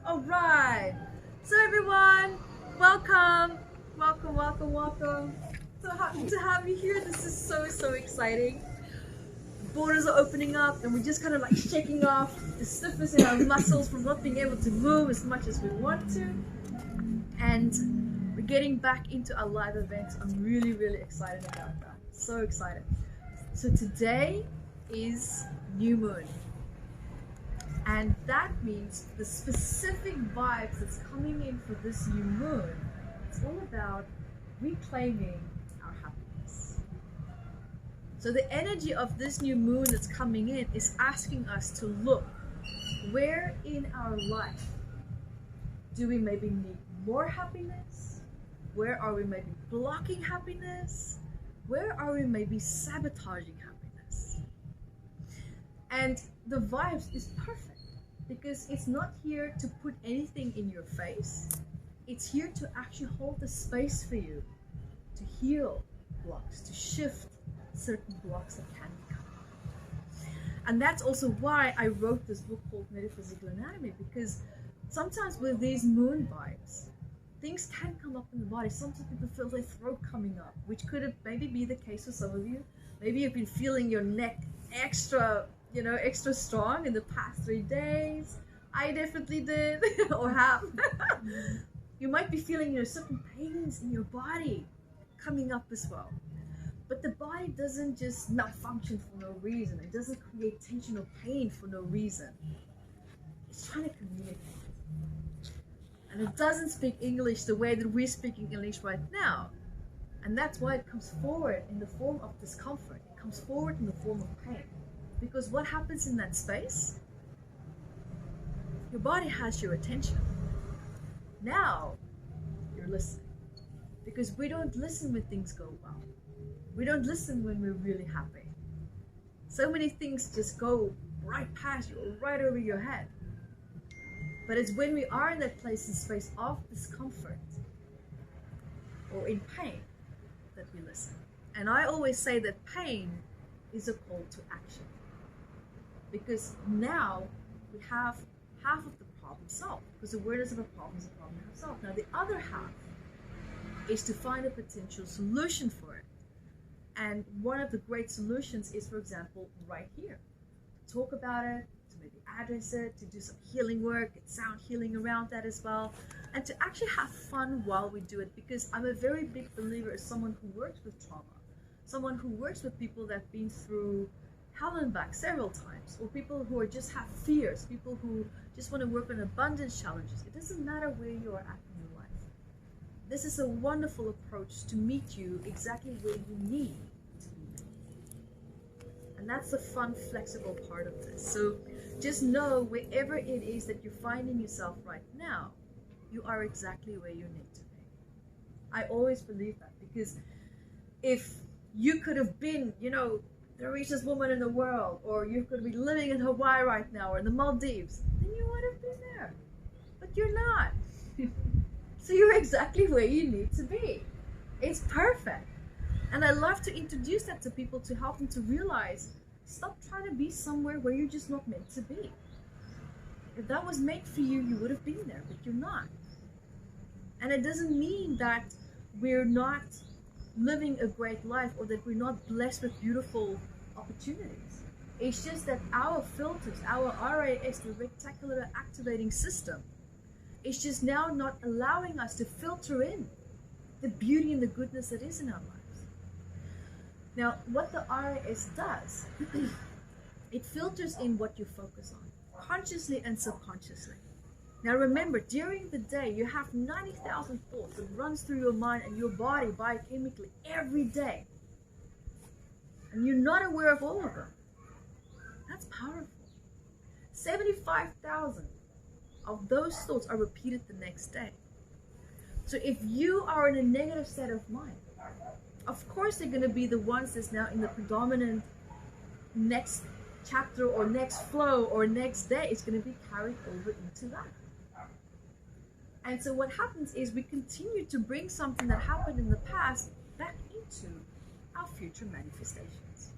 All right. So everyone, welcome, welcome. So happy to have you here. This is so exciting. Borders are opening up, and we're just kind of like shaking off the stiffness in our muscles from not being able to move as much as we want to. And we're getting back into our live events. I'm really excited about that. So excited. So today is new moon. And that means the specific vibes that's coming in for this new moon, it's all about reclaiming our happiness. So the energy of this new moon that's coming in is asking us to look where in our life do we maybe need more happiness? Where are we maybe blocking happiness? Where are we maybe sabotaging happiness? And the vibes is perfect because it's not here to put anything in your face. It's here to actually hold the space for you to heal blocks, to shift certain blocks that can become. And that's also why I wrote this book called Metaphysical Anatomy, because sometimes with these moon vibes, things can come up in the body. Sometimes people feel their throat coming up, which could have maybe be the case for some of you. Maybe you've been feeling your neck extra strong in the past 3 days. I definitely did, or have. You might be feeling certain pains in your body coming up as well. But the body doesn't just malfunction for no reason. It doesn't create tension or pain for no reason. It's trying to communicate. And it doesn't speak English the way that we're speaking English right now. And that's why it comes forward in the form of discomfort. It comes forward in the form of pain. Because what happens in that space, your body has your attention. Now you're listening. Because we don't listen when things go well. We don't listen when we're really happy. So many things just go right past you, or right over your head. But it's when we are in that place and space of discomfort or in pain that we listen. And I always say that pain is a call to action. Because now we have half of the problem solved. Because awareness of a problem is a problem half solved. Now the other half is to find a potential solution for it. And one of the great solutions is, for example, right here. Talk about it, to maybe address it, to do some healing work, and sound healing around that as well. And to actually have fun while we do it. Because I'm a very big believer as someone who works with trauma. Someone who works with people that have been through hell and back several times, or people who just have fears, people who just want to work on abundance challenges. It doesn't matter where you are at in your life. This is a wonderful approach to meet you exactly where you need to be. And that's the fun, flexible part of this. So just know wherever it is that you're finding yourself right now, you are exactly where you need to be. I always believe that, because if you could have been, the richest woman in the world, or you could be living in Hawaii right now, or in the Maldives, then you would have been there. But you're not. So you're exactly where you need to be. It's perfect. And I love to introduce that to people to help them to realize, stop trying to be somewhere where you're just not meant to be. If that was meant for you, you would have been there, but you're not. And it doesn't mean that we're not living a great life, or that we're not blessed with beautiful opportunities. It's just that our filters, our RAS, the reticular activating system, is just now not allowing us to filter in the beauty and the goodness that is in our lives. Now, what the RAS does, it filters in what you focus on, consciously and subconsciously. Now remember, during the day, you have 90,000 thoughts that runs through your mind and your body biochemically every day. And you're not aware of all of them. That's powerful. 75,000 of those thoughts are repeated the next day. So if you are in a negative state of mind, of course they're going to be the ones that's now in the predominant next chapter or next flow or next day. It's going to be carried over into that. And so what happens is we continue to bring something that happened in the past back into our future manifestations.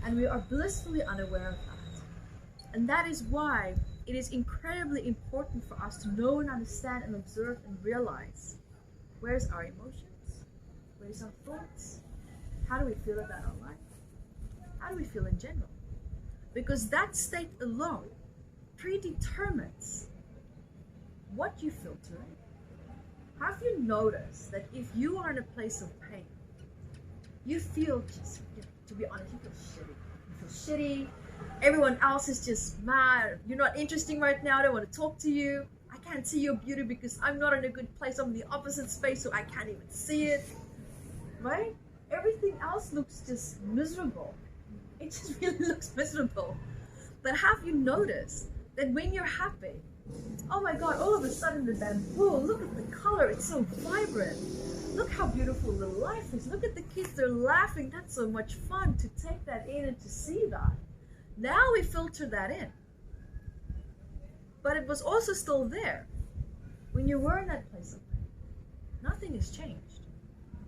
And we are blissfully unaware of that. And that is why it is incredibly important for us to know and understand and observe and realize, where's our emotions? Where's our thoughts? How do we feel about our life? How do we feel in general? Because that state alone predetermines what you filter in. Have you noticed that if you are in a place of pain, you feel just, to be honest, you feel shitty. You feel shitty. Everyone else is just mad. You're not interesting right now. I don't want to talk to you. I can't see your beauty because I'm not in a good place. I'm in the opposite space, so I can't even see it. Right? Everything else looks just miserable. It just really looks miserable. But have you noticed that when you're happy, oh my God, all of a sudden the bamboo, look at the color, it's so vibrant. Look how beautiful the life is. Look at the kids, they're laughing. That's so much fun to take that in and to see that. Now we filter that in. But it was also still there when you were in that place of pain. Nothing has changed.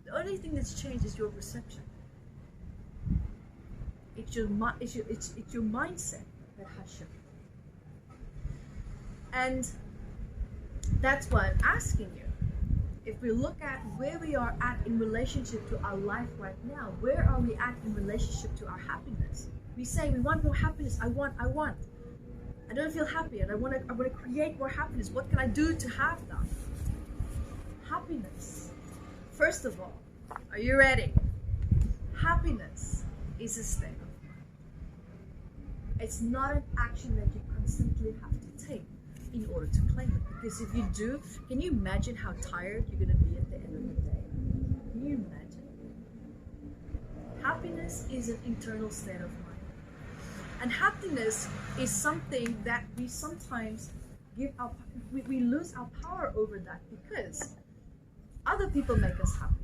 The only thing that's changed is your perception. It's your mindset that has shifted. And that's why I'm asking you, if we look at where we are at in relationship to our life right now, where are we at in relationship to our happiness? We say we want more happiness. I want. I don't feel happy, and I want to create more happiness. What can I do to have that? Happiness. First of all, are you ready? Happiness is a state of mind. It's not an action that you constantly have to take in order to claim it. Because if you do, can you imagine how tired you're going to be at the end of the day? Can you imagine? Happiness is an internal state of mind. And happiness is something that we sometimes we lose our power over that because other people make us happy.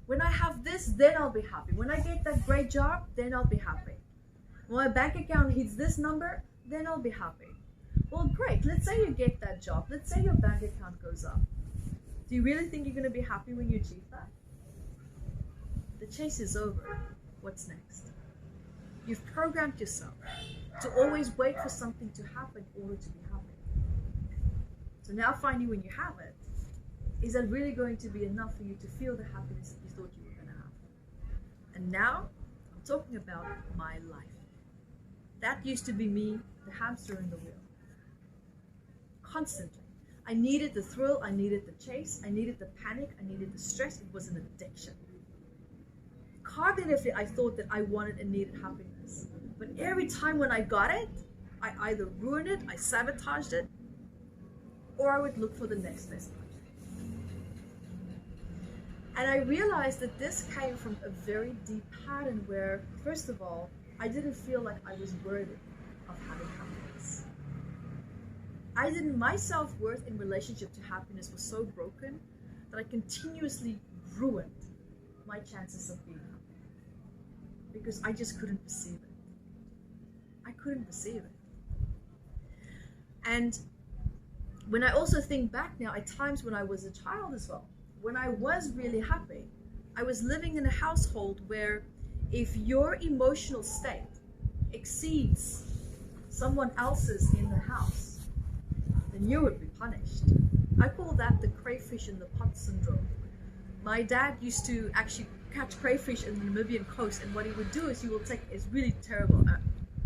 When I have this, then I'll be happy. When I get that great job, then I'll be happy. When my bank account hits this number, then I'll be happy. Well, great. Let's say you get that job. Let's say your bank account goes up. Do you really think you're going to be happy when you achieve that? The chase is over. What's next? You've programmed yourself to always wait for something to happen in order to be happy. So now finally when you have it, is that really going to be enough for you to feel the happiness that you thought you were going to have? And now I'm talking about my life. That used to be me, the hamster in the wheel. Constantly. I needed the thrill, I needed the chase, I needed the panic, I needed the stress. It was an addiction. Cognitively, I thought that I wanted and needed happiness. But every time when I got it, I either ruined it, I sabotaged it, or I would look for the next best option. And I realized that this came from a very deep pattern where, first of all, I didn't feel like I was worthy of having happiness. My self-worth in relationship to happiness was so broken that I continuously ruined my chances of being happy. Because I just couldn't perceive it. I couldn't perceive it. And when I also think back now at times when I was a child as well, when I was really happy, I was living in a household where if your emotional state exceeds someone else's in the house, then you would be punished. I call that the crayfish in the pot syndrome. My dad used to actually catch crayfish in the Namibian coast, and what he would do is he will take, it's really terrible,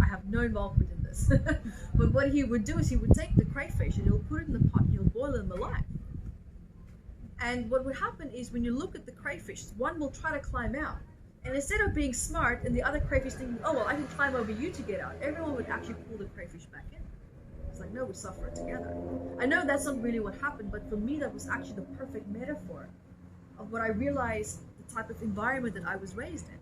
I have no involvement in this, but what he would do is he would take the crayfish and he'll put it in the pot and he'll boil them alive. And what would happen is when you look at the crayfish, one will try to climb out, and instead of being smart and the other crayfish thinking, oh well, I can climb over you to get out, everyone would actually pull the crayfish back in. It's like, no, we suffer together. I know that's not really what happened, but for me that was actually the perfect metaphor of what I realized the type of environment that I was raised in.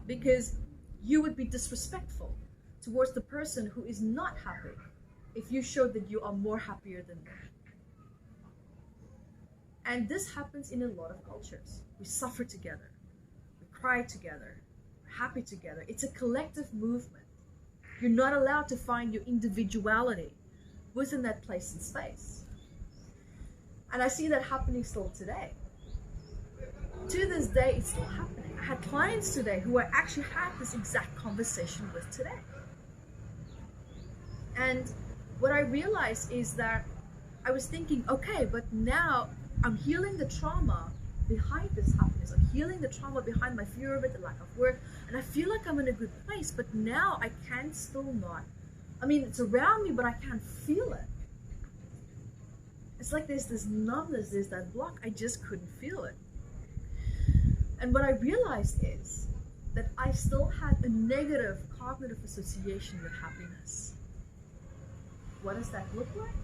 Because you would be disrespectful towards the person who is not happy if you showed that you are more happier than them. And this happens in a lot of cultures. We suffer together, we cry together, we're happy together. It's a collective movement. You're not allowed to find your individuality within that place and space. And I see that happening still today. To this day, it's still happening. I had clients today who I actually had this exact conversation with today. And what I realized is that I was thinking, okay, but now I'm healing the trauma behind this happiness. I'm healing the trauma behind my fear of it, the lack of work, and I feel like I'm in a good place, but now I can still not. I mean, it's around me, but I can't feel it. It's like there's this numbness, there's that block, I just couldn't feel it. And what I realized is that I still had a negative cognitive association with happiness. What does that look like?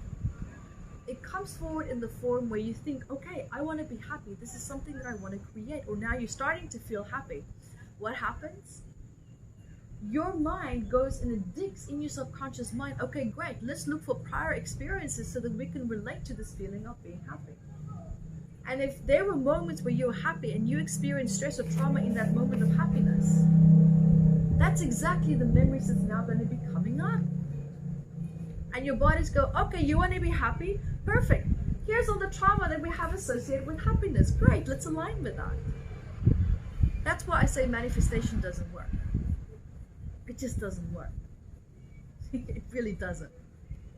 It comes forward in the form where you think, okay, I want to be happy. This is something that I want to create. Or now you're starting to feel happy. What happens? Your mind goes and it digs in your subconscious mind. Okay, great. Let's look for prior experiences so that we can relate to this feeling of being happy. And if there were moments where you're happy and you experience stress or trauma in that moment of happiness, that's exactly the memories that's now going to be coming up. And your bodies go, okay, you want to be happy? Perfect. Here's all the trauma that we have associated with happiness. Great, let's align with that. That's why I say manifestation doesn't work. It just doesn't work. It really doesn't.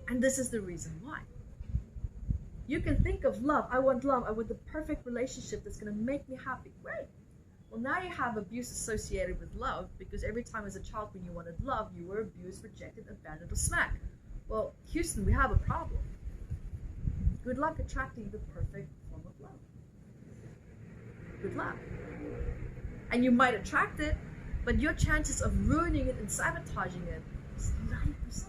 And this is the reason why. You can think of love. I want love. I want the perfect relationship that's going to make me happy. Great. Well, now you have abuse associated with love, because every time as a child when you wanted love, you were abused, rejected, abandoned, or smacked. Well, Houston, we have a problem. Good luck attracting the perfect form of love. Good luck. And you might attract it, but your chances of ruining it and sabotaging it is 90%.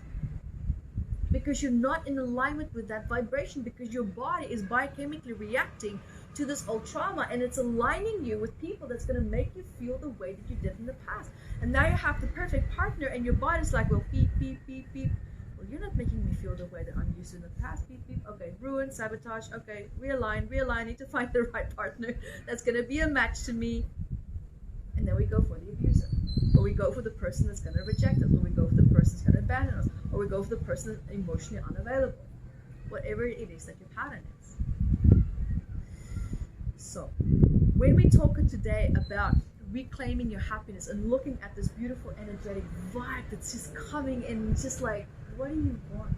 Because you're not in alignment with that vibration, because your body is biochemically reacting to this old trauma, and it's aligning you with people that's going to make you feel the way that you did in the past. And now you have the perfect partner, and your body's like, well, beep, beep, beep, beep. Well, you're not making me feel the way that I'm used to in the past. Beep, beep. Okay, ruin, sabotage. Okay, realign. Need to find the right partner that's going to be a match to me. And then we go for the abuser. Or we go for the person that's going to reject us. Or we go for the person that's going to abandon us. Or we go for the person that's emotionally unavailable. Whatever it is that your pattern is. So, when we talk today about reclaiming your happiness and looking at this beautiful energetic vibe that's just coming in, just like, what do you want?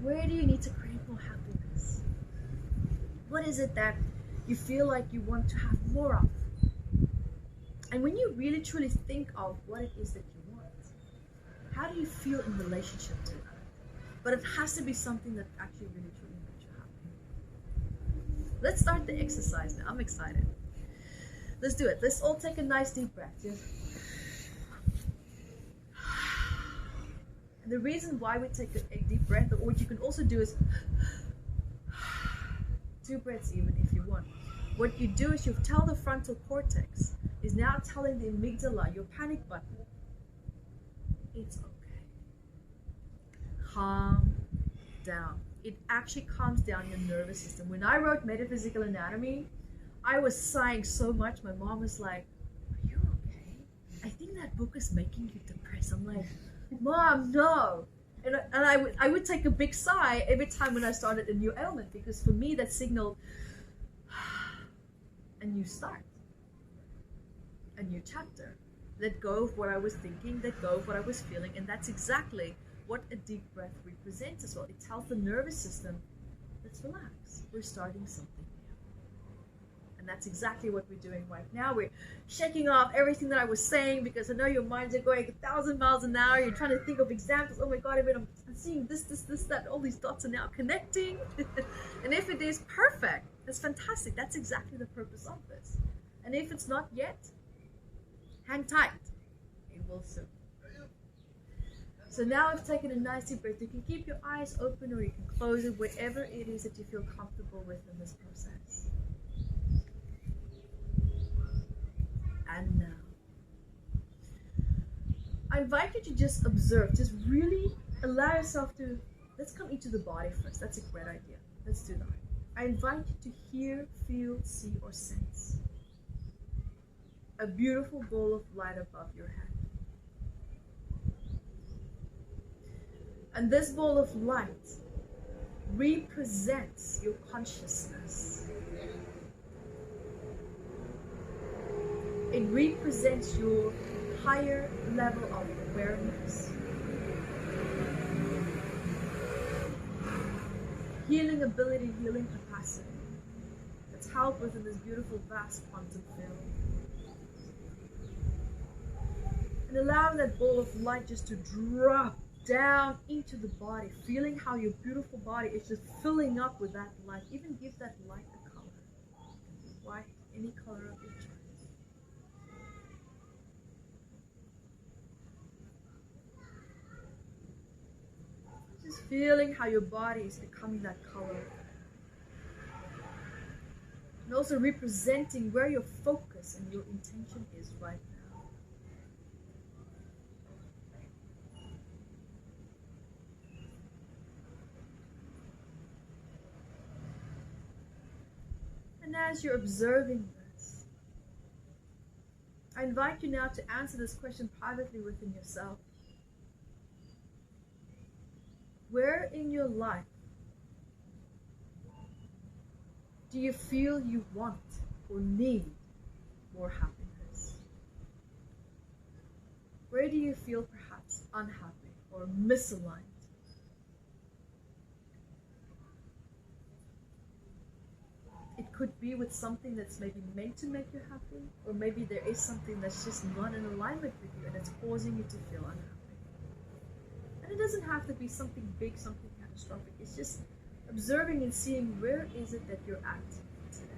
Where do you need to create more happiness? What is it that you feel like you want to have more of? And when you really truly think of what it is that you want, how do you feel in relationship to that? But it has to be something that actually really truly makes you happy. Let's start the exercise now. I'm excited. Let's do it. Let's all take a nice deep breath. Just... And the reason why we take a deep breath, or what you can also do is 2 breaths even if you want. What you do is you tell the frontal cortex is now telling the amygdala, your panic button, it's okay. Calm down. It actually calms down your nervous system. When I wrote Metaphysical Anatomy, I was sighing so much. My mom was like, are you okay? I think that book is making you depressed. I'm like, Mom, no. And I would take a big sigh every time when I started a new ailment, because for me that signaled a new start. A new chapter. Let go of what I was thinking, let go of what I was feeling, and that's exactly what a deep breath represents as well. It tells the nervous system, let's relax, we're starting something new. And that's exactly what we're doing right now. We're shaking off everything that I was saying, because I know your minds are going 1,000 miles an hour. You're trying to think of examples. Oh my God, I'm seeing this, that. All these dots are now connecting. And if it is perfect, that's fantastic. That's exactly the purpose of this. And if it's not yet, hang tight. It will soon. So now I've taken a nice deep breath. You can keep your eyes open or you can close it, wherever it is that you feel comfortable with in this process. And now, I invite you to just observe, just really allow yourself to, let's come into the body first. That's a great idea. Let's do that. I invite you to hear, feel, see, or sense a beautiful ball of light above your head. And this ball of light represents your consciousness. It represents your higher level of awareness. healing ability, healing capacity that's held within this beautiful, vast quantum field. And allowing that ball of light just to drop down into the body, feeling how your beautiful body is just filling up with that light. Even give that light a color. White, any color of your choice. Just feeling how your body is becoming that color. And also representing where your focus and your intention is right now. And as you're observing this, I invite you now to answer this question privately within yourself. Where in your life do you feel you want or need more happiness? Where do you feel perhaps unhappy or misaligned? It could be with something that's maybe meant to make you happy, or maybe there is something that's just not in alignment with you and it's causing you to feel unhappy. And it doesn't have to be something big, something catastrophic. It's just observing and seeing where is it that you're at today.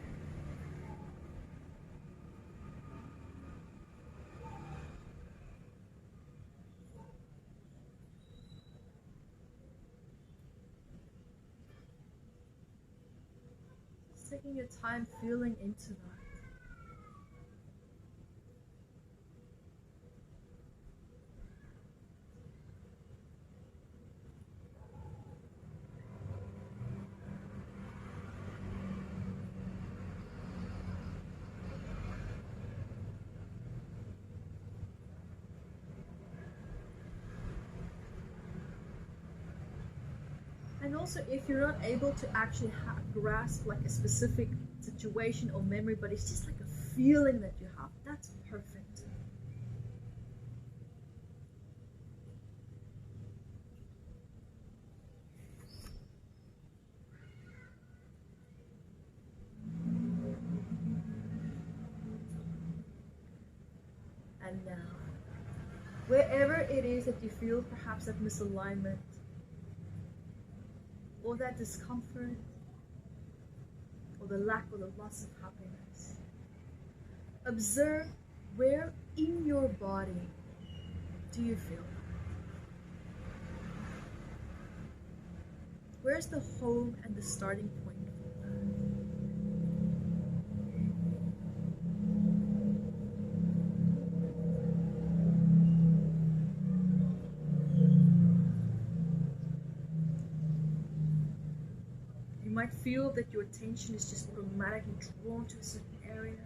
Just taking your time feeling into that. And also, if you're not able to actually grasp like a specific situation or memory, but it's just like a feeling that you have, that's perfect. And now, wherever it is that you feel perhaps that misalignment, or that discomfort, or the lack or the loss of happiness, observe where in your body do you feel that? Where's the home and the starting point for that? You might feel that your attention is just automatically drawn to a certain area.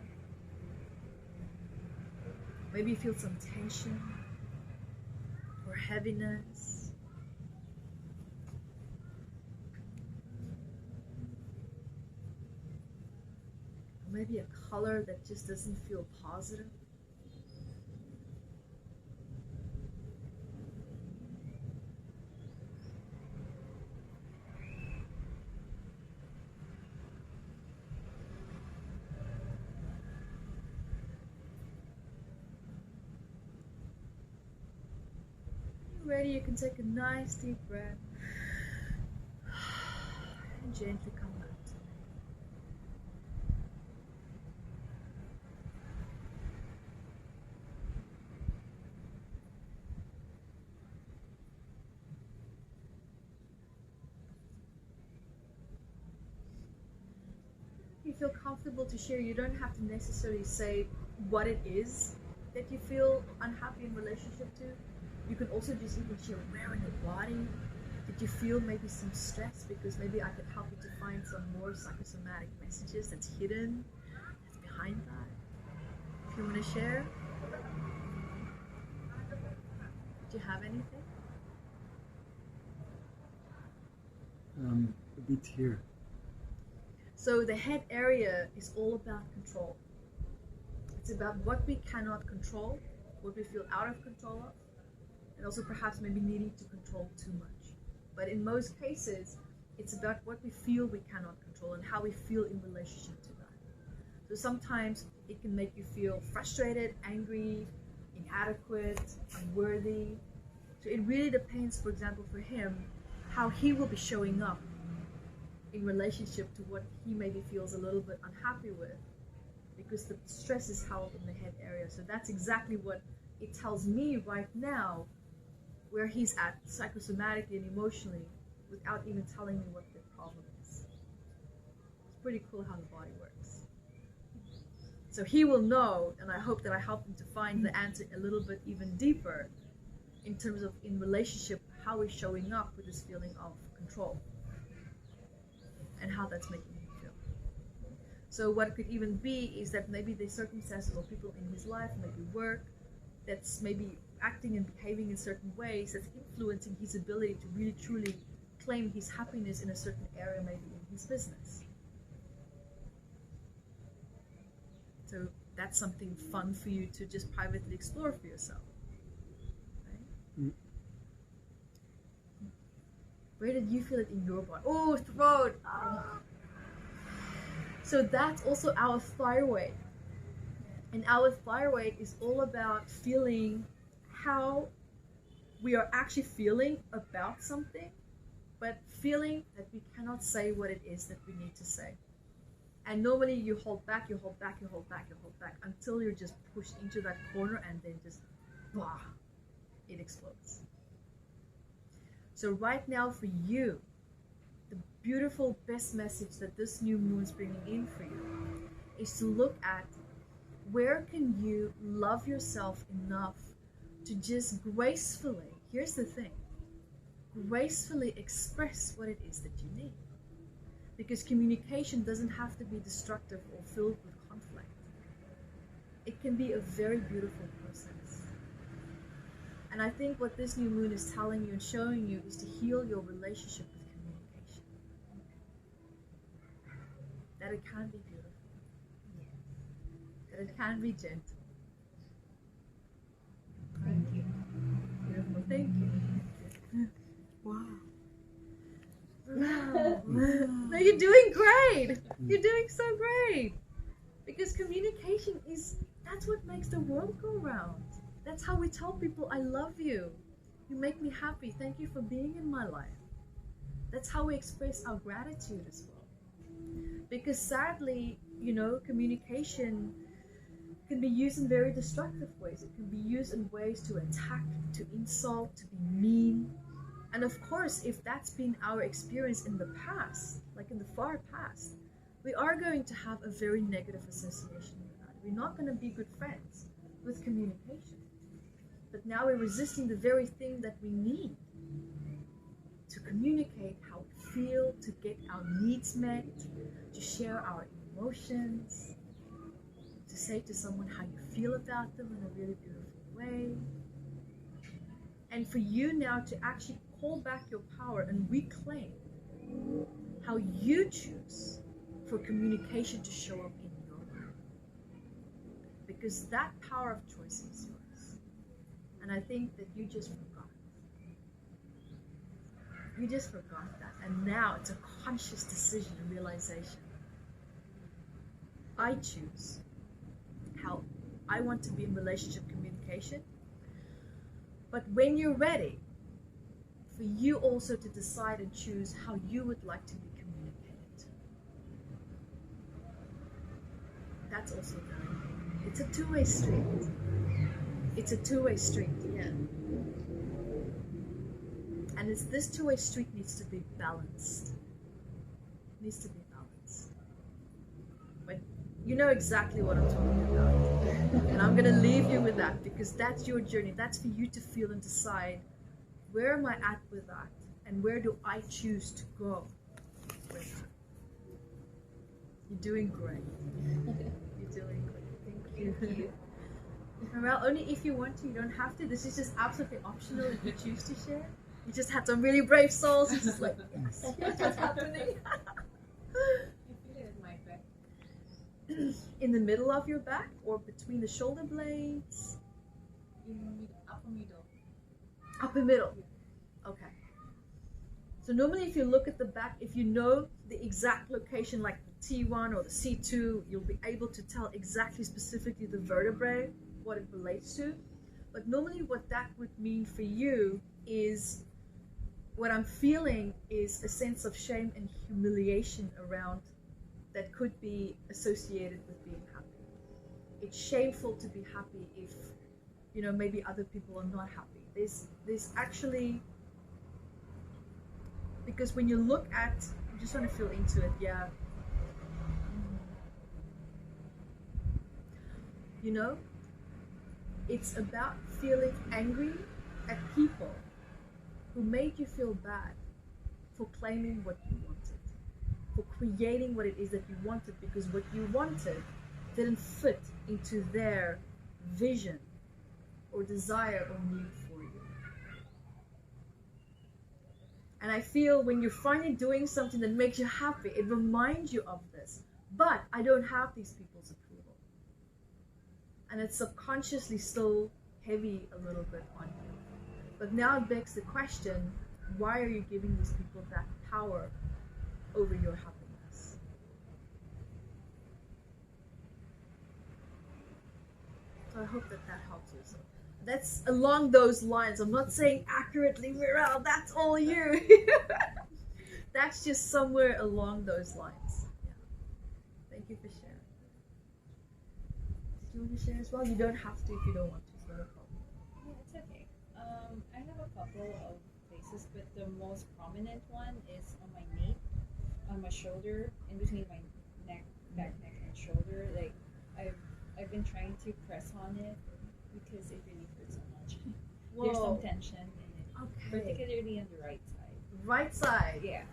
Maybe you feel some tension or heaviness. Or maybe a color that just doesn't feel positive. Ready, you can take a nice deep breath and gently come back to it. You feel comfortable to share. You don't have to necessarily say what it is that you feel unhappy in relationship to. You can also just even share where in your body did you feel maybe some stress, because maybe I could help you to find some more psychosomatic messages that's hidden, that's behind that. If you want to share, do you have anything? A bit here. So the head area is all about control. It's about what we cannot control, what we feel out of control of, and also perhaps maybe needing to control too much. But in most cases, It's about what we feel we cannot control and how we feel in relationship to that. So sometimes it can make you feel frustrated, angry, inadequate, unworthy. So it really depends, for example, for him, how he will be showing up in relationship to what he maybe feels a little bit unhappy with, because the stress is held in the head area. So that's exactly what it tells me right now, where he's at psychosomatically and emotionally, without even telling me what the problem is. It's pretty cool how the body works. So he will know, and I hope that I help him to find the answer a little bit even deeper in terms of in relationship, how he's showing up with this feeling of control and how that's making him feel. So what it could even be is that maybe the circumstances or people in his life, maybe work, that's maybe acting and behaving in certain ways that's influencing his ability to really truly claim his happiness in a certain area, maybe in his business. So that's something fun for you to just privately explore for yourself. Right? Mm. Where did you feel it in your body? Oh, throat! Oh. So that's also our thyroid. And our thyroid is all about feeling how we are actually feeling about something, but feeling that we cannot say what it is that we need to say. And normally you hold back, you hold back, you hold back, you hold back until you're just pushed into that corner and then just, blah, it explodes. So right now for you, the beautiful best message that this new moon is bringing in for you is to look at where can you love yourself enough to just gracefully, here's the thing, gracefully express what it is that you need. Because communication doesn't have to be destructive or filled with conflict. It can be a very beautiful process. And I think what this new moon is telling you and showing you is to heal your relationship with communication. That it can be beautiful. That it can be gentle. Thank you. Beautiful, thank you. Wow. Wow. No, you're doing great. You're doing so great. Because communication is, that's what makes the world go round. That's how we tell people, I love you. You make me happy. Thank you for being in my life. That's how we express our gratitude as well. Because sadly, you know, communication can be used in very destructive ways. It can be used in ways to attack, to insult, to be mean. And of course, if that's been our experience in the past, like in the far past, we are going to have a very negative association with that. We're not going to be good friends with communication. But now we're resisting the very thing that we need to communicate how we feel, to get our needs met, to share our emotions, to say to someone how you feel about them in a really beautiful way. And for you now to actually call back your power and reclaim how you choose for communication to show up in your life. Because that power of choice is yours. And I think that you just forgot. You just forgot that. And now it's a conscious decision and realization. I choose how I want to be in relationship communication. But when you're ready, for you also to decide and choose how you would like to be communicated to. That's also very important. It's a two-way street. It's a two-way street, yeah. And this two-way street needs to be balanced. It needs to be balanced. But you know exactly what I'm talking about. And I'm going to leave you with that because that's your journey. That's for you to feel and decide, where am I at with that? And where do I choose to go with that? You're doing great. You're doing great. Thank you. Well, only if you want to. You don't have to. This is just absolutely optional if you choose to share. You just had some really brave souls. It's just like, yes, here's what's happening. I feel it in my back. In the middle of your back or between the shoulder blades? In upper middle. Upper middle. Okay. So normally if you look at the back, if you know the exact location, like the T1 or the C2, you'll be able to tell exactly specifically the vertebrae, what it relates to. But normally what that would mean for you is, what I'm feeling is a sense of shame and humiliation around that could be associated with being happy. It's shameful to be happy if, you know, maybe other people are not happy. There's actually, because when you look at, I just want to feel into it, yeah. You know, it's about feeling angry at people who made you feel bad for claiming what you wanted, for creating what it is that you wanted, because what you wanted didn't fit into their vision or desire or need for you. And I feel when you're finally doing something that makes you happy, it reminds you of this. But I don't have these people's approval. And it's subconsciously still heavy a little bit on you. But now it begs the question, why are you giving these people that power over your happiness? So I hope that that helps you. So that's along those lines. I'm not saying accurately, Mirel, that's all you. That's just somewhere along those lines. Yeah. Thank you for sharing. Do you want to share as well? You don't have to if you don't want to. It's not a problem. Yeah, it's okay. I have a couple of places, but the most prominent one is on my knee, on my shoulder, in between my neck, back, neck, and shoulder. Like I've been trying to press on it because it really hurts so much. There's some tension in it, particularly on the right side. Right side. Yeah.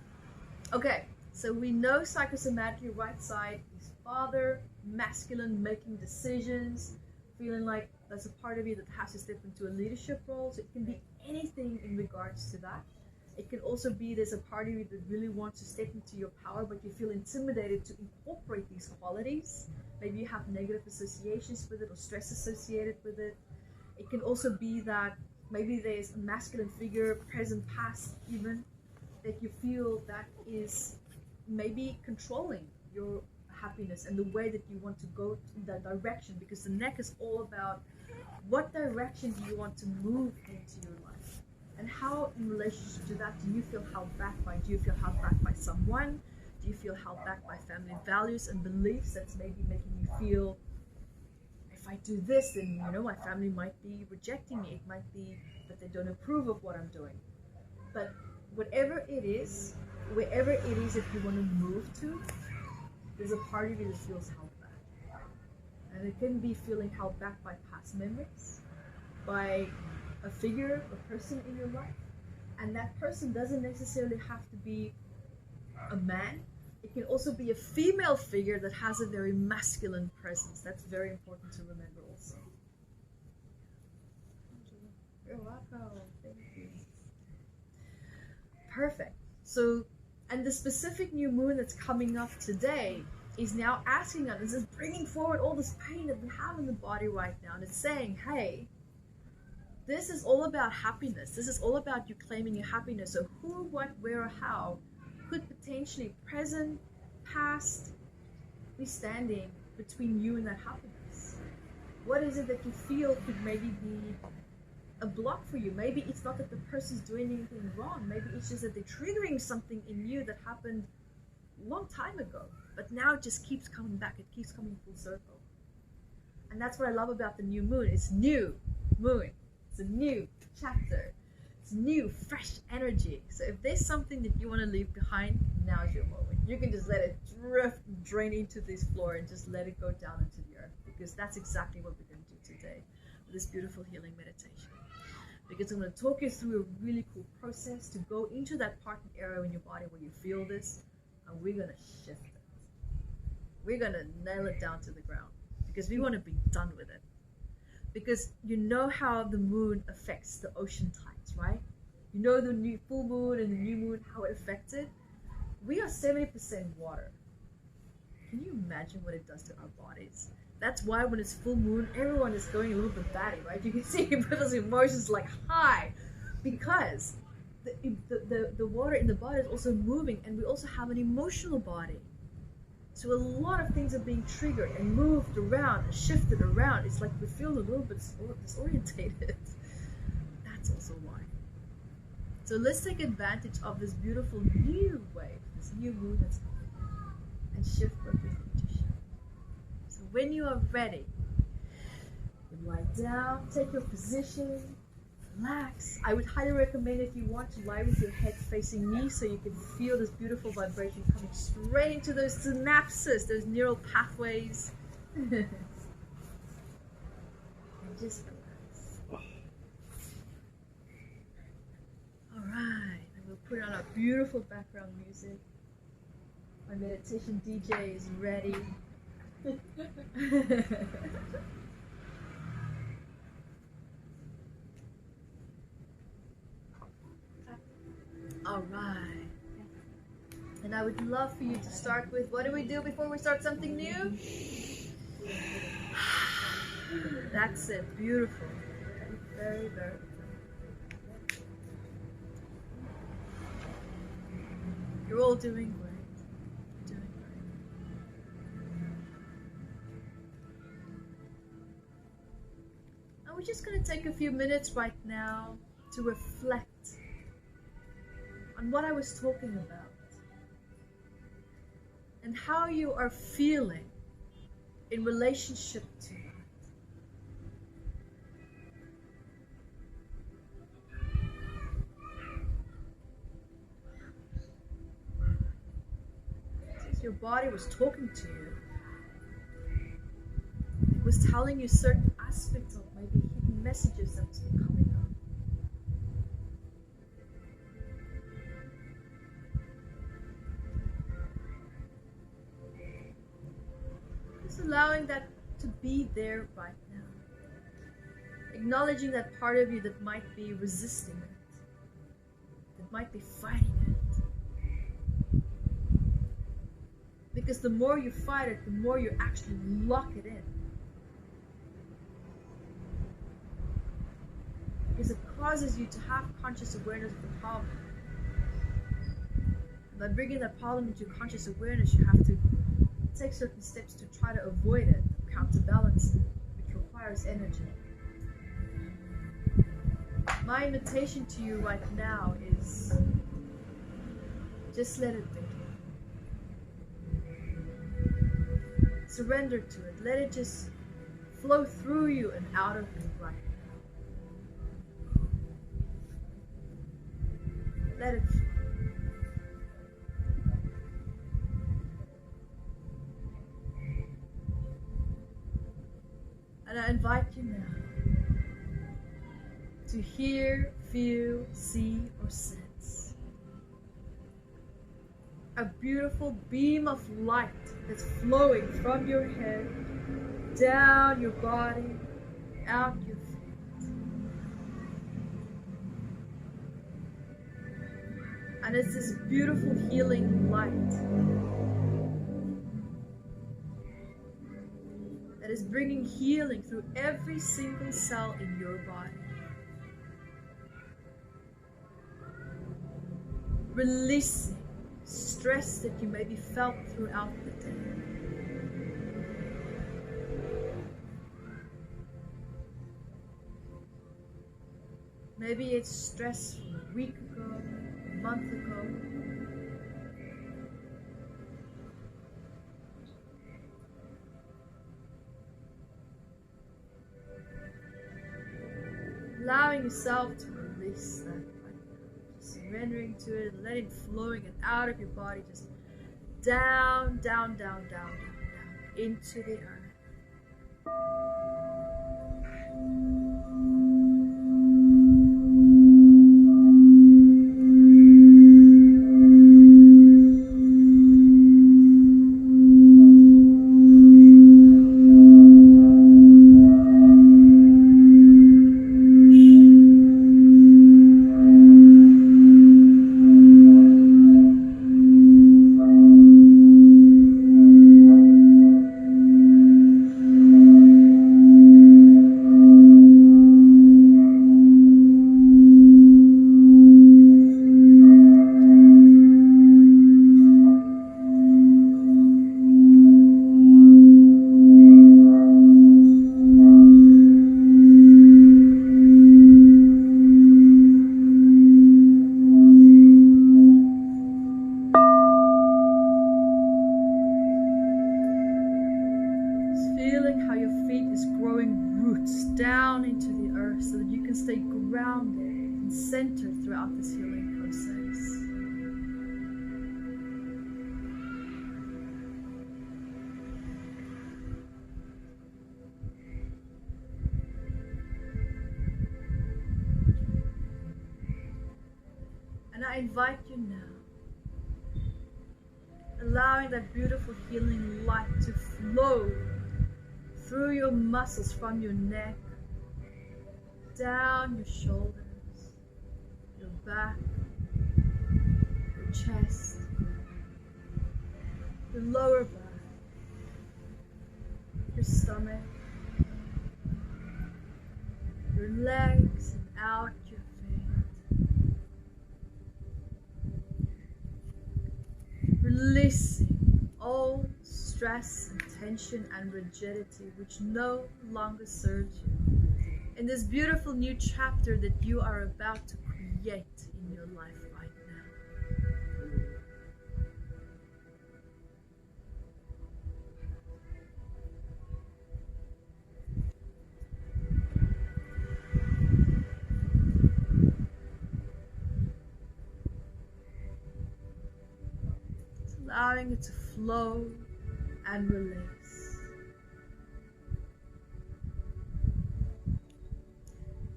Okay, so we know psychosomatically right side is father, masculine, making decisions, feeling like there's a part of you that has to step into a leadership role. So it can be anything in regards to that. It can also be there's a part of you that really wants to step into your power, but you feel intimidated to incorporate these qualities. Maybe you have negative associations with it or stress associated with it. It can also be that maybe there's a masculine figure, present, past even, that you feel that is maybe controlling your happiness and the way that you want to go in that direction, because the neck is all about what direction do you want to move into your life, and how in relationship to that do you feel held back by? Do you feel held back by someone? Do you feel held back by family values and beliefs that's maybe making you feel, if I do this, then you know my family might be rejecting me, it might be that they don't approve of what I'm doing. But whatever it is, wherever it is that you want to move to, there's a part of you that feels held back. And it can be feeling held back by past memories, by a figure, a person in your life. And that person doesn't necessarily have to be a man. It can also be a female figure that has a very masculine presence. That's very important to remember also. You're welcome. Thank you. Perfect. So, and the specific new moon that's coming up today is now asking us, is bringing forward all this pain that we have in the body right now. And it's saying, hey, this is all about happiness. This is all about you claiming your happiness. So who, what, where, or how could potentially present, past, be standing between you and that happiness? What is it that you feel could maybe be a block for you? Maybe it's not that the person's doing anything wrong. Maybe it's just that they're triggering something in you that happened a long time ago, but now it just keeps coming back. It keeps coming full circle. And that's what I love about the new moon. It's new moon. It's a new chapter. It's new, fresh energy. So if there's something that you want to leave behind, now's your moment. You can just let it drift, drain into this floor and just let it go down into the earth, because that's exactly what we're going to do today with this beautiful healing meditation. Because I'm going to talk you through a really cool process to go into that part and area in your body where you feel this, and we're going to shift it. We're going to nail it down to the ground, because we want to be done with it. Because you know how the moon affects the ocean tides, right? You know the new full moon and the new moon, how it affects it. We are 70% water. Can you imagine what it does to our bodies? That's why when it's full moon, everyone is going a little bit batty, right? You can see people's emotions like high, because the water in the body is also moving, and we also have an emotional body. So a lot of things are being triggered and moved around and shifted around. It's like we feel a little bit disorientated. That's also why. So let's take advantage of this beautiful new wave, this new mood that's coming, and shift what we need to shift. So when you are ready, you lie down, take your position, relax. I would highly recommend, if you want, to lie with your head facing me so you can feel this beautiful vibration coming straight into those synapses, those neural pathways. And just relax. Alright, and we'll put on our beautiful background music. My meditation DJ is ready. Alright. And I would love for you to start with, what do we do before we start something new? That's it. Beautiful. Very, very good. You're all doing great. You're doing great. And we're just going to take a few minutes right now to reflect on what I was talking about and how you are feeling in relationship to it. Since your body was talking to you, it was telling you certain aspects of maybe hidden messages that must be coming up. Allowing that to be there right now. Acknowledging that part of you that might be resisting it, that might be fighting it. Because the more you fight it, the more you actually lock it in. Because it causes you to have conscious awareness of the problem. And by bringing that problem into conscious awareness, you have to take certain steps to try to avoid it, counterbalance it, which requires energy. My invitation to you right now is just let it be. Surrender to it. Let it just flow through you and out of you right now. Let it flow. And I invite you now to hear, feel, see, or sense a beautiful beam of light that's flowing from your head, down your body, out your feet. And it's this beautiful healing light that is bringing healing through every single cell in your body. Releasing stress that you maybe felt throughout the day. Maybe it's stress from a week ago, a month ago. Allowing yourself to release that right now. Just surrendering to it, letting it flowing and out of your body, just down, down, down, down, down, down, into the earth. roots down into the earth so that you can stay grounded and centered throughout this healing process. And I invite you now, allowing that beautiful healing light to flow through your muscles from your neck, down your shoulders, your back, your chest, your lower back, your stomach, your legs, and out your feet. Releasing all stress and tension and rigidity which no longer serves you in this beautiful new chapter that you are about to create in your life right now. Just allowing it to flow and release.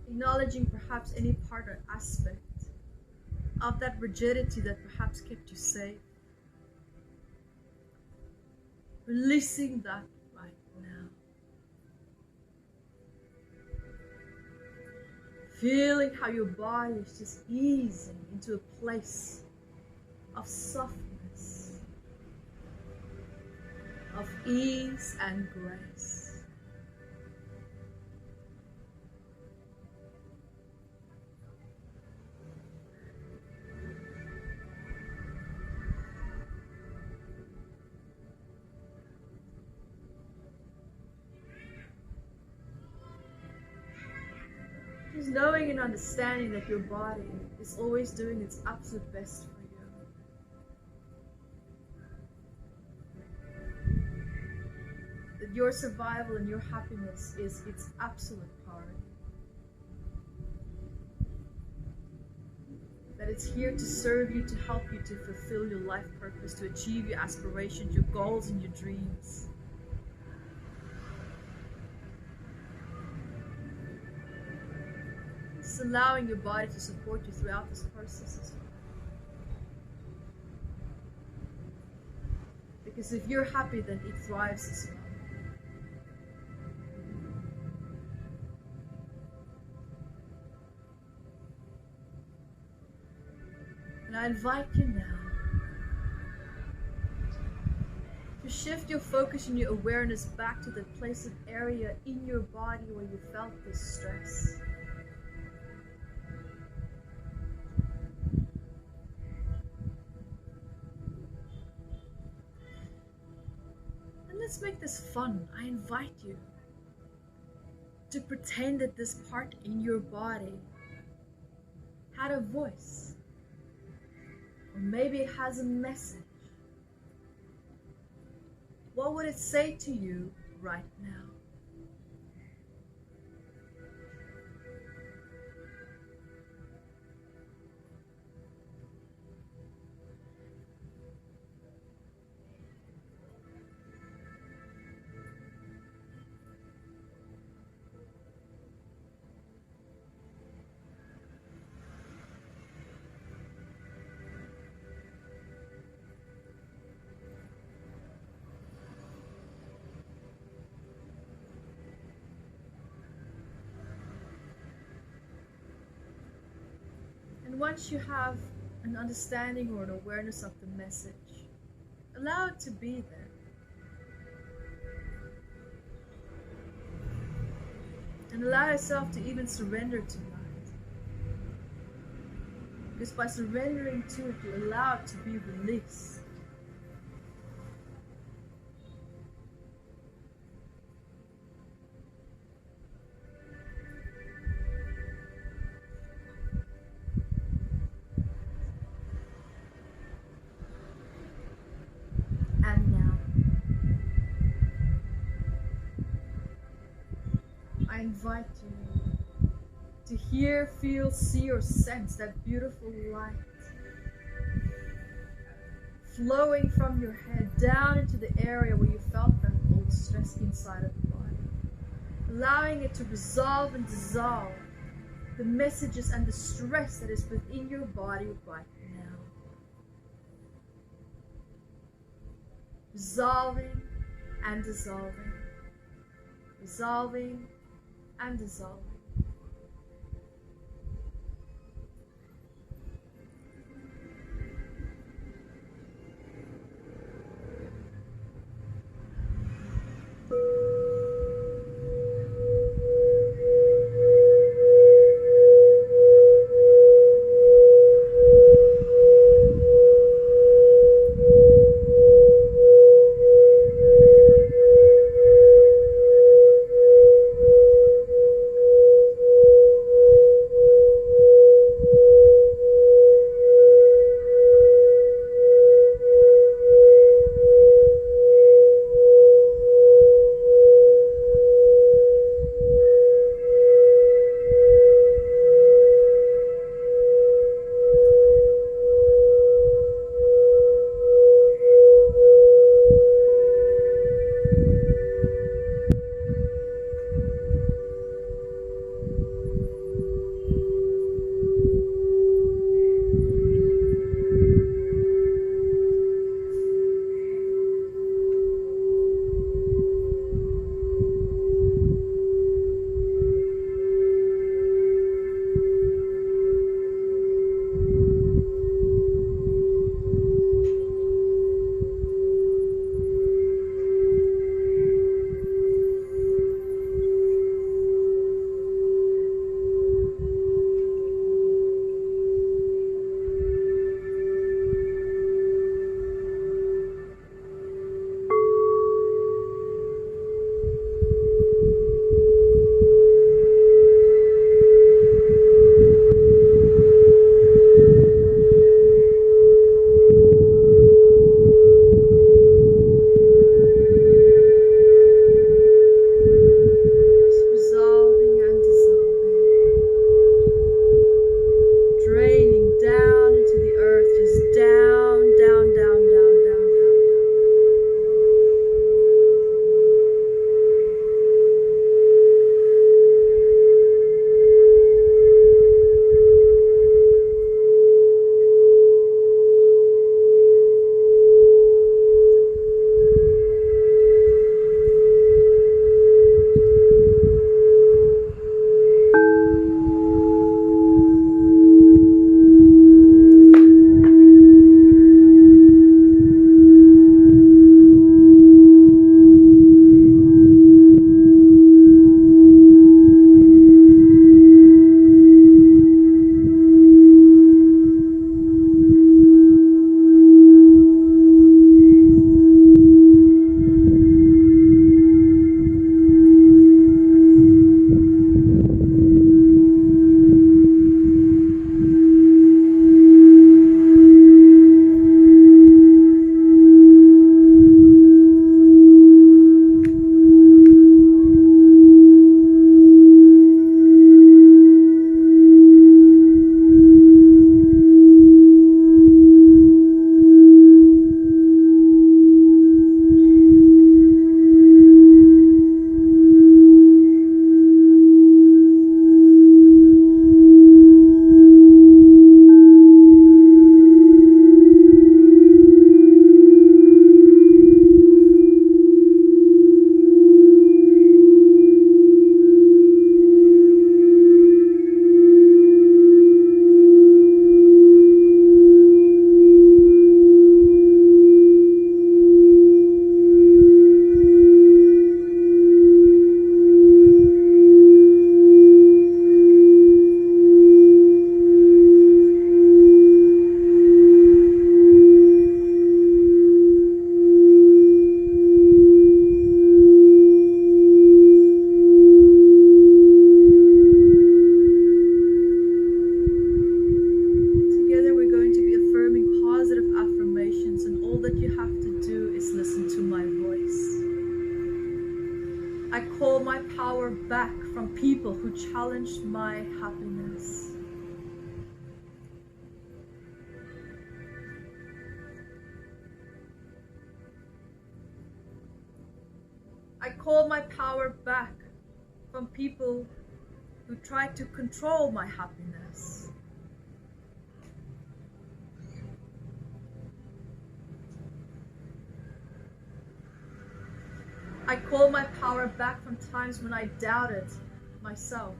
Acknowledging perhaps any part or aspect of that rigidity that perhaps kept you safe. Releasing that right now. Feeling how your body is just easing into a place of softness, of ease and grace. Just knowing and understanding that your body is always doing its absolute best for you. That your survival and your happiness is its absolute priority. That it's here to serve you, to help you to fulfill your life purpose, to achieve your aspirations, your goals, and your dreams. Just allowing your body to support you throughout this process as well. Because if you're happy, then it thrives as well. And I invite you now to shift your focus and your awareness back to the place of area in your body where you felt this stress. And let's make this fun. I invite you to pretend that this part in your body had a voice. Or maybe it has a message. What would it say to you right now? And once you have an understanding or an awareness of the message, allow it to be there. And allow yourself to even surrender to that. Because by surrendering to it, you allow it to be released. And now, I invite invite you to hear, feel, see, or sense that beautiful light flowing from your head down into the area where you felt that old stress inside of the body, allowing it to resolve and dissolve the messages and the stress that is within your body right now. Resolving and dissolving, resolving and dissolving. I call my power back from people who challenged my happiness. I call my power back from people who tried to control my happiness. I call my power back from times when I doubted myself.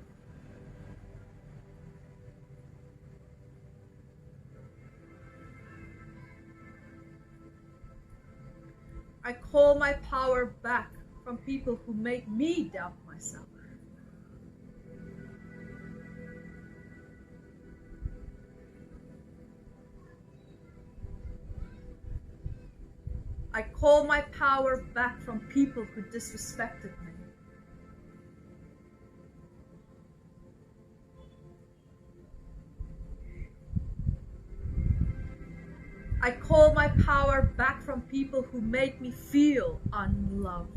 I call my power back from people who made me doubt myself. I call my power back from people who disrespected me. I call my power back from people who made me feel unloved.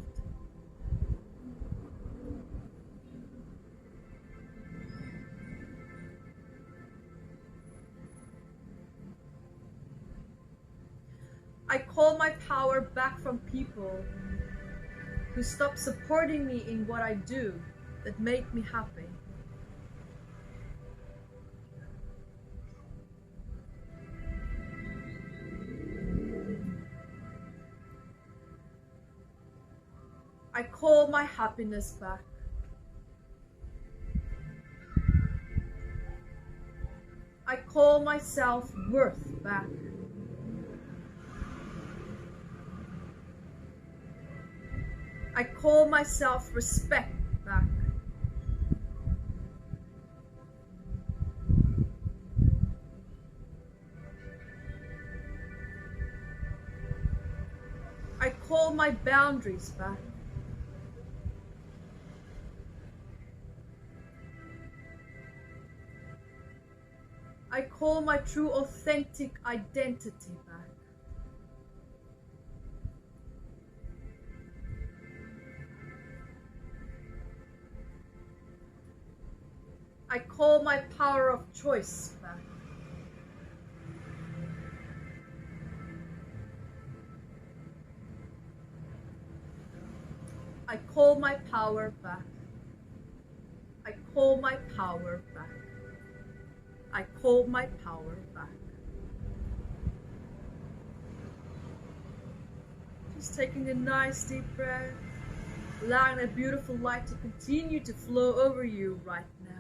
I call my power back from people who stopped supporting me in what I do that made me happy. I call my happiness back. I call my self-worth back. I call my self-respect back. I call my boundaries back. I call my true authentic identity back. I call my power of choice back. I call my power back. I call my power back. I call my power back. Just taking a nice deep breath, allowing that beautiful light to continue to flow over you right now.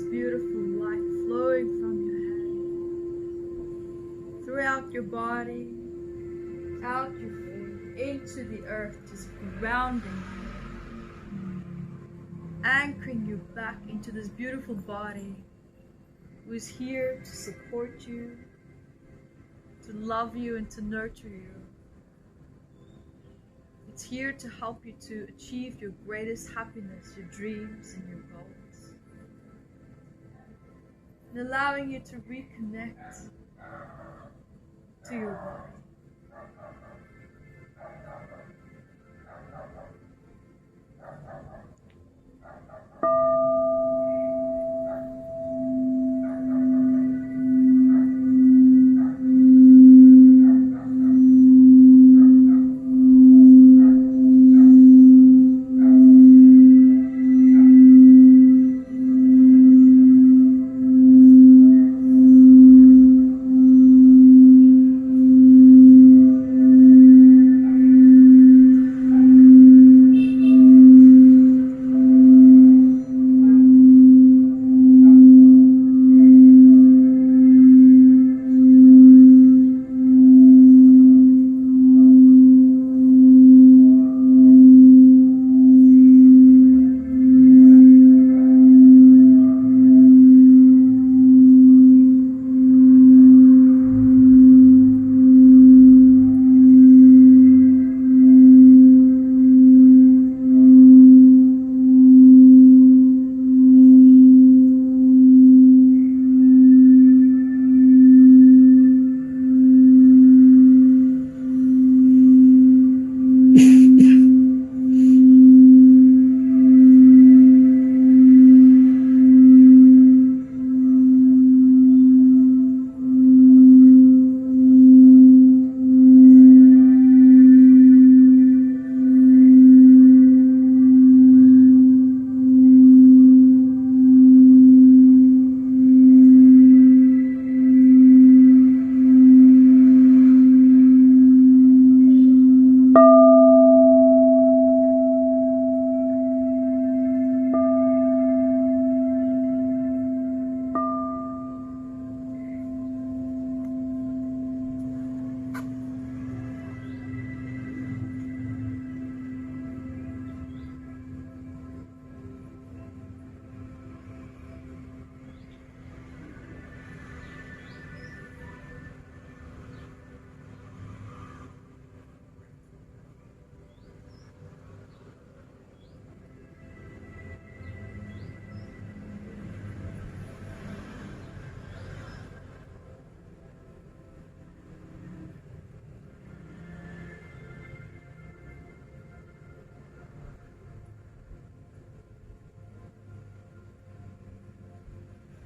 beautiful light flowing from your head throughout your body, out your feet, into the earth, just grounding you, anchoring you back into this beautiful body who is here to support you, to love you and to nurture you. It's here to help you to achieve your greatest happiness, your dreams and your goals. And allowing you to reconnect to your body.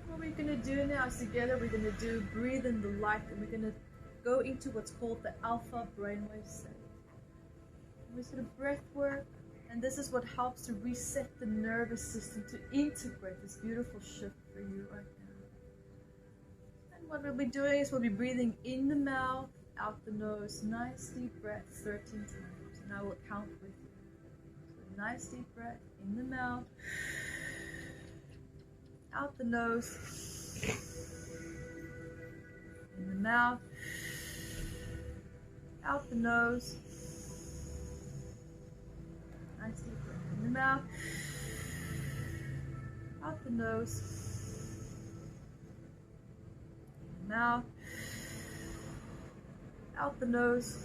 What we're going to do now is together we're going to do breathe in the light, and we're going to go into what's called the Alpha Brainwave state. We're going to breath work, and this is what helps to reset the nervous system to integrate this beautiful shift for you right now. And what we'll be doing is we'll be breathing in the mouth, out the nose, nice deep breath 13 times, and I will count with you. So nice deep breath in the mouth, out the nose, in the mouth, out the nose, nice deep breath in the mouth, out the nose, in the mouth, out the nose,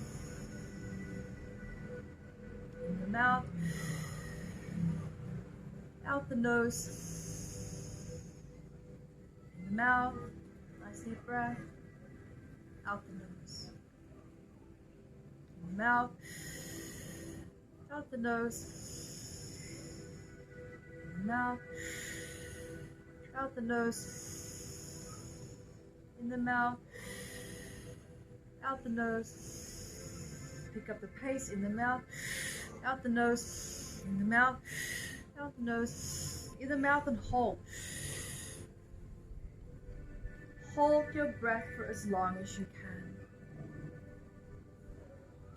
in the mouth, out the nose, in the mouth, nice deep breath, out the nose, in the mouth, out the nose, in the mouth, out the nose, in the mouth, out the nose, pick up the pace, in the mouth, out the nose, in the mouth, out the nose, in the mouth, and hold. Hold your breath for as long as you can.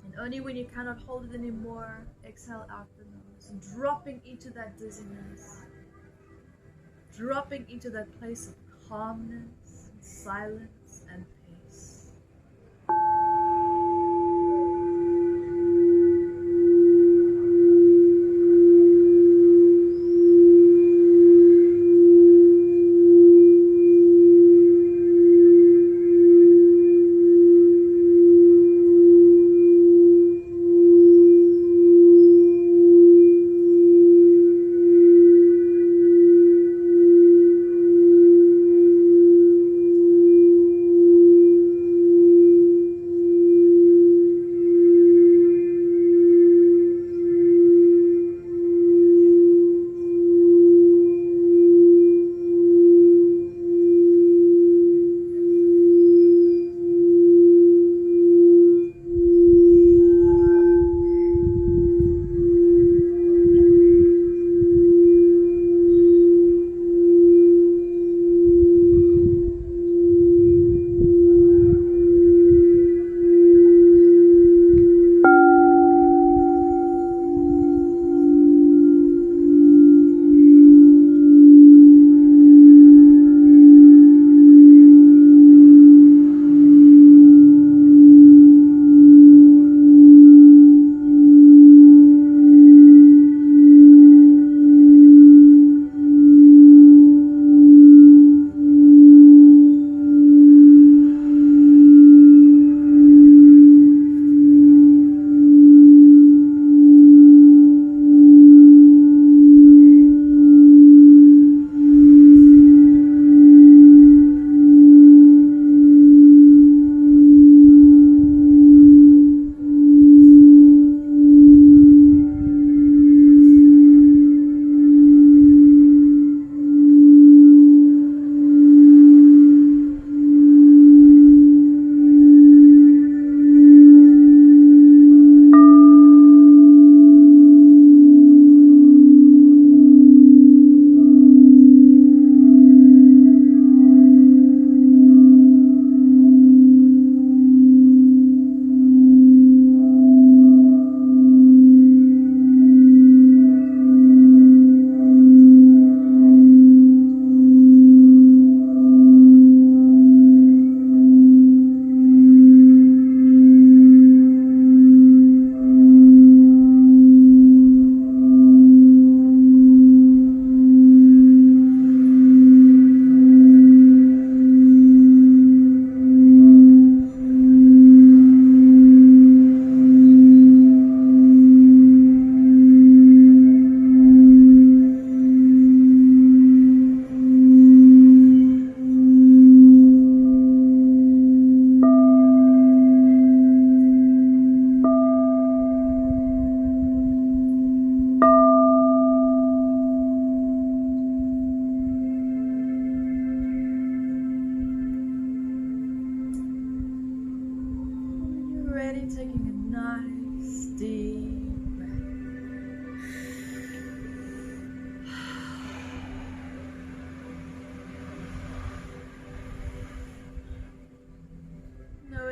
And only when you cannot hold it anymore, exhale out the nose, dropping into that dizziness, dropping into that place of calmness, silence, and peace.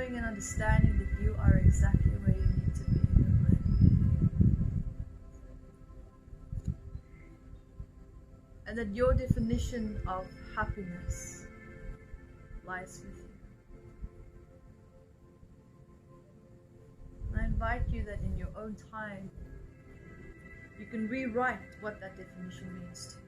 And understanding that you are exactly where you need to be already. And that your definition of happiness lies with you. I invite you that in your own time, you can rewrite what that definition means to you.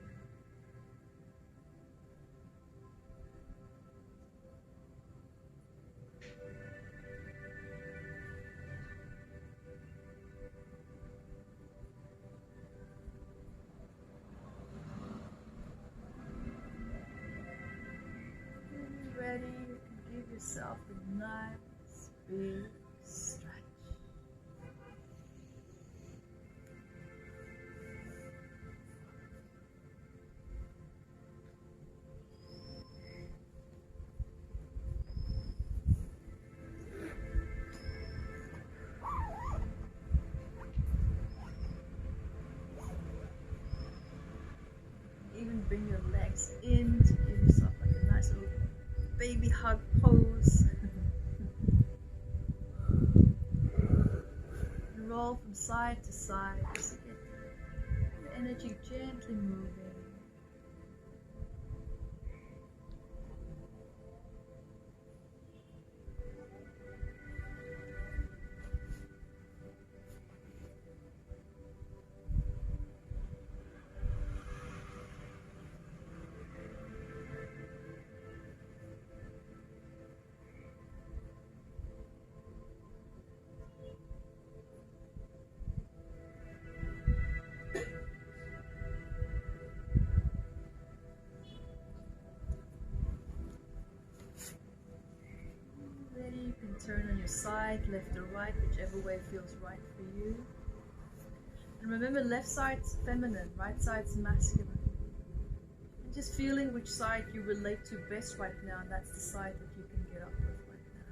Ready, you can give yourself a nice big stretch. Even bring your legs in to give yourself like a nice little baby hug pose. And roll from side to side just to get the energy gently moving. your side, left or right, whichever way feels right for you. And remember, left side's feminine, right side's masculine. And just feeling which side you relate to best right now, and that's the side that you can get up with right now.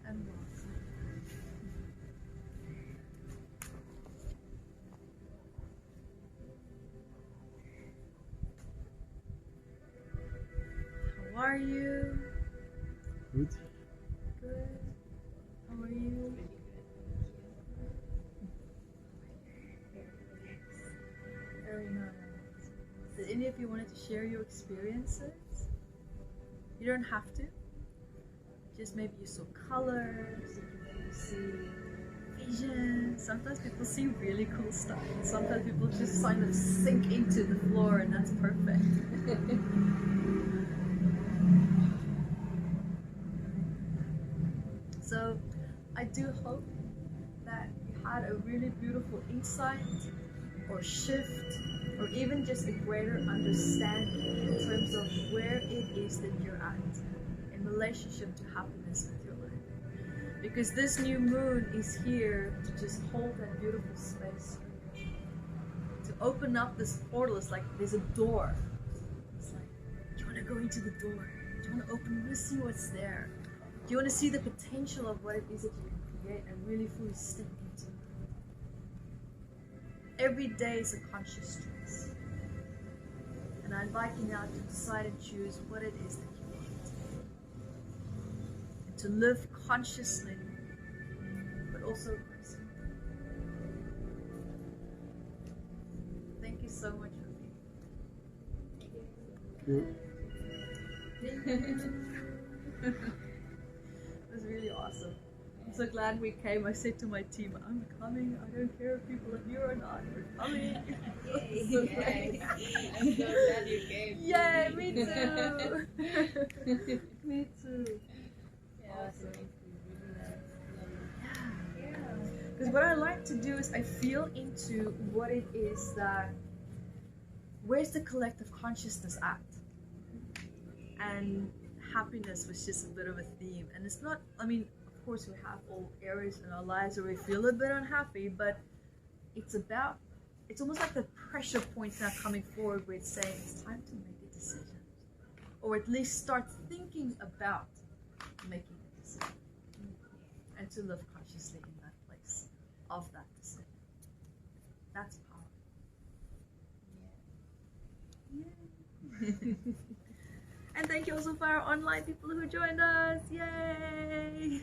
And welcome. How are you? Good. Good. How are you? Very nice. Did any of you wanted to share your experiences? You don't have to. Just maybe you saw colors, maybe you see visions. Sometimes people see really cool stuff. And sometimes people just kind of sink into the floor, and that's perfect. So I do hope that you had a really beautiful insight or shift, or even just a greater understanding in terms of where it is that you're at in relationship to happiness with your life. Because this new moon is here to just hold that beautiful space, to open up this portal. It's like there's a door. It's like, do you want to go into the door? Do you want to open? You want to see what's there? Do you want to see the potential of what it is that you can create and really fully step into it? Every day is a conscious choice. And I invite you now to decide and choose what it is that you want. And to live consciously, but also gracefully. Thank you so much for being Good. It was really awesome. I'm so glad we came. I said to my team, I'm coming. I don't care if people are here or not. We're coming. So great. I'm so glad you came. Yay, me too. Me too. Yeah, Awesome. Yeah. Because what I like to do is I feel into what it is that, where's the collective consciousness at? And happiness was just a bit of a theme. And it's not, I mean, of course we have all areas in our lives where we feel a bit unhappy, but it's about, it's almost like the pressure points now coming forward where it's saying it's time to make a decision. Or at least start thinking about making a decision. And to live consciously in that place of that decision. That's power. Yeah. And thank you also for our online people who joined us. Yay!